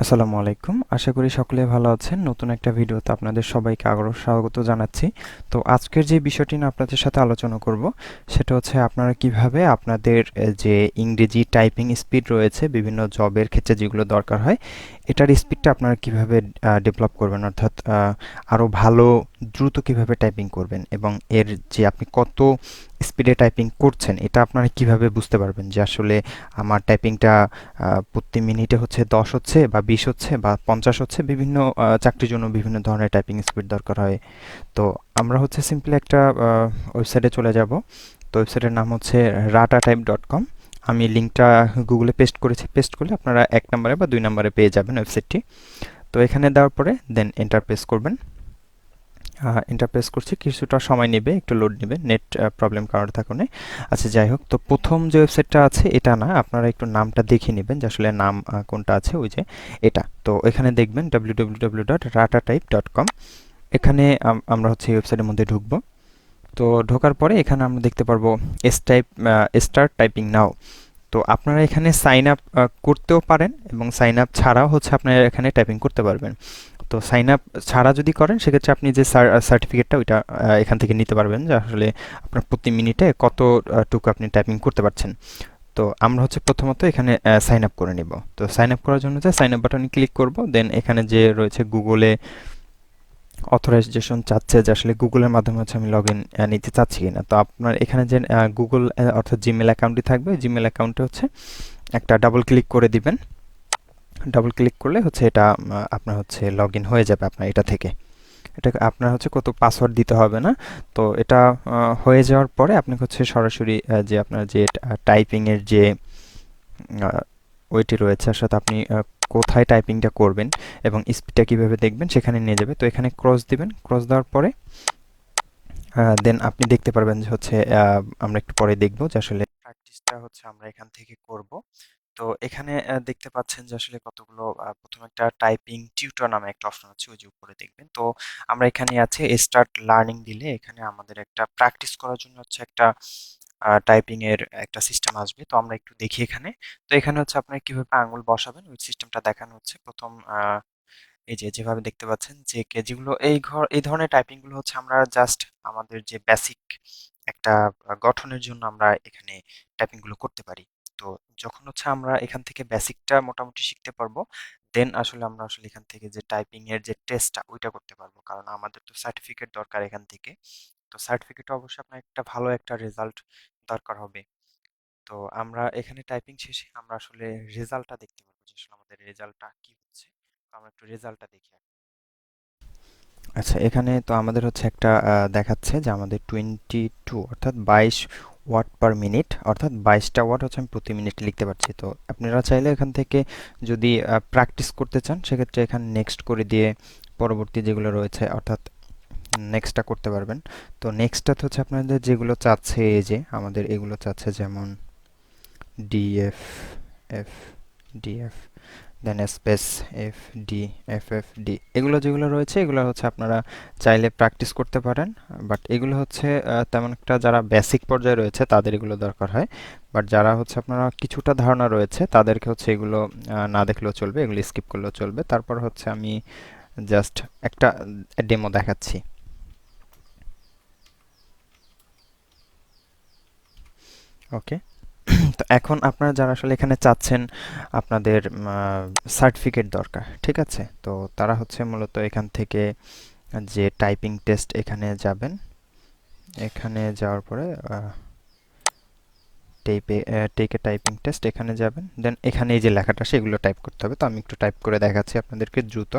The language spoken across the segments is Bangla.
আসসালামু আলাইকুম। আশা করি সকলে ভালো আছেন। নতুন একটা ভিডিওতে আপনাদের সবাইকে আবারও স্বাগত জানাচ্ছি। তো আজকের যে বিষয়টি নিয়ে আপনাদের সাথে আলোচনা করব সেটা হচ্ছে আপনারা কিভাবে আপনাদের যে ইংরেজি টাইপিং স্পিড রয়েছে বিভিন্ন জবের ক্ষেত্রে যেগুলো দরকার হয় এটার স্পিডটা আপনারা কিভাবে ডেভেলপ করবেন, অর্থাৎ আরও ভালো দ্রুত কিভাবে টাইপিং করবেন এবং এর যে আপনি কত স্পিডে টাইপিং করছেন এটা আপনারা কিভাবে বুঝতে পারবেন যে আসলে আমার টাইপিংটা প্রতি মিনিটে হচ্ছে 10 হচ্ছে বা 20 হচ্ছে বা 50 হচ্ছে। বিভিন্ন চাকরির জন্য বিভিন্ন ধরনের টাইপিং স্পিড দরকার হয়। তো আমরা হচ্ছে সিম্পলি একটা ওয়েবসাইটে চলে যাব। তো ওয়েবসাইটের নাম হচ্ছে ratatype.com। আমি লিঙ্কটা গুগলে পেস্ট করেছি। পেস্ট করলে আপনারা 1 নম্বরে বা 2 নম্বরে পেয়ে যাবেন ওয়েবসাইটটি। তো এখানে দেওয়ার পরে দেন এন্টার প্রেস করবেন। এন্টার প্রেস করছি, কিছুটা সময় নেবে, একটু লোড নেবে, নেট প্রবলেম কারণে কারণে। আচ্ছা, যাই হোক, তো প্রথম যে ওয়েবসাইটটা আছে এটা না, আপনারা একটু নামটা দেখে নেবেন যে আসলে নাম কোনটা আছে, ওই যে এটা। তো এখানে দেখবেন www.ratatype.com। এখানে আমরা হচ্ছে এই ওয়েবসাইটের মধ্যে ঢুকবো। তো ঢোকার পরে এখানে আমরা দেখতে পারবো স্টার্ট টাইপিং নাও। তো আপনারা এখানে সাইন আপ করতেও পারেন এবং সাইন আপ ছাড়াও হচ্ছে আপনারা এখানে টাইপিং করতে পারবেন। তো সাইন আপ ছাড়া যদি করেন সেক্ষেত্রে আপনি যে সার্টিফিকেটটা ওইটা এখান থেকে নিতে পারবেন যে আসলে আপনার প্রতি মিনিটে কতটুকু আপনি টাইপিং করতে পারছেন। তো আমরা হচ্ছে প্রথমত এখানে সাইন আপ করে নিব। তো সাইন আপ করার জন্য যে সাইন আপ বাটনে ক্লিক করব, দেন এখানে যে রয়েছে গুগলে অথরাইজেশন চাচ্ছে যে আসলে গুগলের মাধ্যমে হচ্ছে আমি লগ ইন নিতে চাচ্ছি কিনা। তো আপনার এখানে যে গুগল অর্থাৎ জিমেল অ্যাকাউন্টটি থাকবে, জিমেল অ্যাকাউন্টে হচ্ছে একটা ডাবল ক্লিক করে দিবেন। ডাবল ক্লিক করলে হচ্ছে এটা আপনার হচ্ছে লগ ইন হয়ে যাবে আপনার এটা থেকে। এটা আপনার হচ্ছে কত পাসওয়ার্ড দিতে হবে না। তো এটা হয়ে যাওয়ার পরে আপনাকে হচ্ছে সরাসরি যে আপনার যে টাইপিং এর যে ওইটি রয়েছে, অর্থাৎ আপনি কোথায় টাইপিংটা করবেন এবং স্পিডটা কিভাবে দেখবেন সেখানে নিয়ে যাবে। তো এখানে ক্রস দিবেন। ক্রস দেওয়ার পরে দেন আপনি দেখতে পারবেন যে হচ্ছে আমরা একটু পরে দেখব যে আসলে প্র্যাকটিসটা হচ্ছে আমরা এখান থেকে করব। তো এখানে দেখতে পাচ্ছেন যে আসলে কতগুলো প্রথম একটা টাইপিং টিউটর নামে একটা অপশন আছে, ওই যে উপরে দেখবেন। তো আমরা এখানে আছে স্টার্ট লার্নিং দিলে এখানে আমাদের একটা প্র্যাকটিস করার জন্য হচ্ছে একটা টাইপিং এর একটা সিস্টেম আসবে। তো আমরা একটু দেখি এখানে। তো এখানে হচ্ছে আপনারা কিভাবে আঙ্গুল বসাবেন ওই সিস্টেমটা দেখানো হচ্ছে। প্রথম এই যে যেভাবে দেখতে পাচ্ছেন যে যেগুলো এই ধরনের টাইপিং গুলো হচ্ছে আমরা জাস্ট আমাদের যে বেসিক একটা গঠনের জন্য আমরা এখানে টাইপিং গুলো করতে পারি। তো যখন হচ্ছে আমরা এখান থেকে বেসিকটা মোটামুটি শিখতে পারবো, দেন আসলে আমরা আসলে এখান থেকে যে টাইপিং এর যে টেস্টটা ওইটা করতে পারবো, কারণ আমাদের তো সার্টিফিকেট দরকার এখান থেকে। তো সার্টিফিকেট অবশ্যই আপনার একটা ভালো একটা রেজাল্ট দরকার হবে। তো আমরা এখানে টাইপিং শেষে আমরা আসলে রেজাল্টটা দেখতে পারবো যে আসলে আমাদের রেজাল্টটা কি হচ্ছে। তো আমরা একটু রেজাল্টটা দেখি। আচ্ছা, এখানে তো আমাদের হচ্ছে একটা দেখাচ্ছে যে আমাদের 22 অর্থাৎ 22 ওয়াট পার মিনিট, অর্থাৎ 22টা ওয়াট হচ্ছে আমি প্রতি মিনিট লিখতে পারছি। তো আপনারা চাইলে এখান থেকে যদি প্র্যাকটিস করতে চান সেক্ষেত্রে এখানে নেক্সট করে দিয়ে পরবর্তী যেগুলো রয়েছে অর্থাৎ নেক্সটটা করতে পারবেন। তো নেক্সটটা হচ্ছে আপনাদের যেগুলো চাচ্ছে, এই যে আমাদের এগুলো চাচ্ছে, যেমন DF, F, DF, then space, F D, F F D, এগুলো যেগুলো রয়েছে এগুলো হচ্ছে আপনারা চাইলে প্র্যাকটিস করতে পারেন। বাট এগুলো হচ্ছে তেমন একটা যারা বেসিক পর্যায়ে রয়েছে তাদের এগুলো দরকার হয়। বাট যারা হচ্ছে আপনারা কিছুটা ধারণা রয়েছে তাদেরকে হচ্ছে এগুলো না দেখলেও চলবে, এগুলো স্কিপ করলেও চলবে। তারপর হচ্ছে আমি জাস্ট একটা ডেমো দেখাচ্ছি। ওকে। তো এখন আপনারা যারা আসলে এখানে চাচ্ছেন আপনাদের সার্টিফিকেট দরকার, ঠিক আছে, তো তারা হচ্ছে মূলত এখান থেকে যে টাইপিং টেস্ট এখানে যাবেন। এখানে যাওয়ার পরে টেক এ টাইপিং টেস্ট এখানে যাবেন, দেন এখানে এই যে লেখাটা সেগুলো টাইপ করতে হবে। তো আমি একটু টাইপ করে দেখাচ্ছি আপনাদেরকে দ্রুত।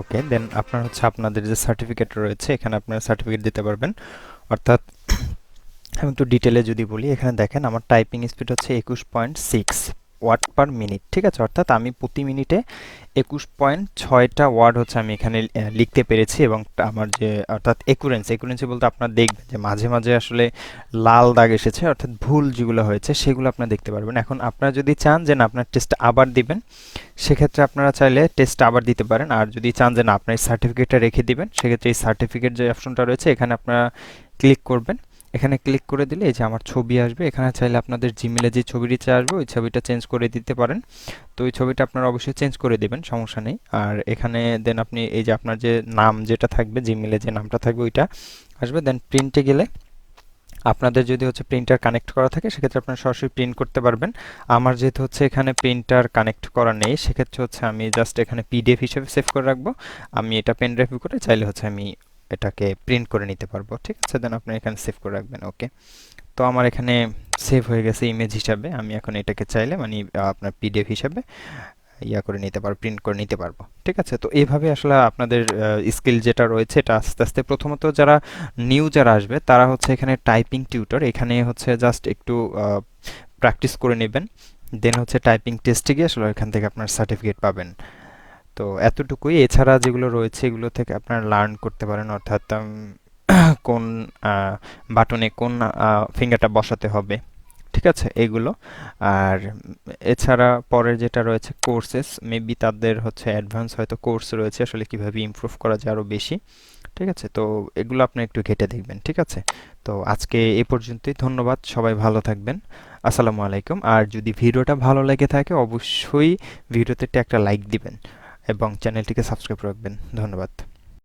ওকে, দেন আপনার হচ্ছে আপনাদের যে সার্টিফিকেট রয়েছে এখানে আপনারা সার্টিফিকেট দিতে পারবেন। অর্থাৎ আমি একটু ডিটেলে যদি বলি, এখানে দেখেন আমার টাইপিং স্পিড হচ্ছে 21.6 ওয়ার্ড পার মিনিট, ঠিক আছে। অর্থাৎ আমি প্রতি মিনিটে 21.6টা ওয়ার্ড হচ্ছে আমি এখানে লিখতে পেরেছি। এবং আমার যে অর্থাৎ একুরেন্সি বলতে আপনার দেখবেন যে মাঝে মাঝে আসলে লাল দাগ এসেছে, অর্থাৎ ভুল যেগুলো হয়েছে সেগুলো আপনারা দেখতে পারবেন। এখন আপনারা যদি চান যে না আপনার টেস্ট আবার দিবেন, সেক্ষেত্রে আপনারা চাইলে টেস্ট আবার দিতে পারেন। আর যদি চান যে না আপনার এই সার্টিফিকেটটা রেখে দিবেন, সেক্ষেত্রে এই সার্টিফিকেট যে অপশনটা রয়েছে এখানে আপনারা ক্লিক করবেন। এখানে ক্লিক করে দিলে এই যে আমার ছবি আসবে, এখানে চাইলে আপনাদের জিমেলে যে ছবিটা আসবে ওই ছবিটা চেঞ্জ করে দিতে পারেন। তো ওই ছবিটা আপনারা অবশ্যই চেঞ্জ করে দিবেন, সমস্যা নেই। আর এখানে দেন আপনি এই যে আপনার যে নাম যেটা থাকবে, জিমেলে যে নামটা থাকবে ওইটা আসবে। দেন প্রিন্টে গেলে আপনাদের যদি হচ্ছে প্রিন্টার কানেক্ট করা থাকে সেক্ষেত্রে আপনারা সরাসরি প্রিন্ট করতে পারবেন। আমার যেহেতু হচ্ছে এখানে প্রিন্টার কানেক্ট করা নেই, সেক্ষেত্রে হচ্ছে আমি জাস্ট এখানে পিডিএফ হিসেবে সেভ করে রাখবো। আমি এটা পেন ড্রাইভ করে চাইলে হচ্ছে আমি এটাকে প্রিন্ট করে নিতে পারবো, ঠিক আছে। দেন আপনি এখানে সেভ করে রাখবেন। ওকে, তো আমার এখানে সেভ হয়ে গেছে ইমেজ হিসাবে। আমি এখন এটাকে চাইলে মানে আপনার পিডিএফ হিসাবে করে নিতে পারবো, প্রিন্ট করে নিতে পারবো, ঠিক আছে। তো এইভাবে আসলে আপনাদের স্কিল যেটা রয়েছে এটা আস্তে আস্তে, প্রথমত যারা যারা আসবে তারা হচ্ছে এখানে টাইপিং টিউটর, এখানে হচ্ছে জাস্ট একটু প্র্যাকটিস করে নেবেন। দেন হচ্ছে টাইপিং টেস্টে গিয়ে আসলে এখান থেকে আপনার সার্টিফিকেট পাবেন। তো এতটুকুই। এছাড়া যেগুলো রয়েছে এগুলো থেকে আপনারা লার্ন করতে পারেন, অর্থাৎ কোন বাটনে কোন ফিঙ্গারটা বসাতে হবে, ঠিক আছে, এগুলো। আর এছাড়া পরের যেটা রয়েছে কোর্সেস, মেবি তাদের হচ্ছে অ্যাডভান্স হয়তো কোর্স রয়েছে আসলে কিভাবে ইমপ্রুভ করা যায় আরও বেশি, ঠিক আছে। তো এগুলো আপনি একটু ঘেঁটে দেখবেন, ঠিক আছে। তো আজকে এ পর্যন্তই, ধন্যবাদ, সবাই ভালো থাকবেন। আসসালামু আলাইকুম। আর যদি ভিডিওটা ভালো লেগে থাকে অবশ্যই ভিডিওতে একটা লাইক দিবেন এবং চ্যানেলটিকে সাবস্ক্রাইব রাখবেন। ধন্যবাদ।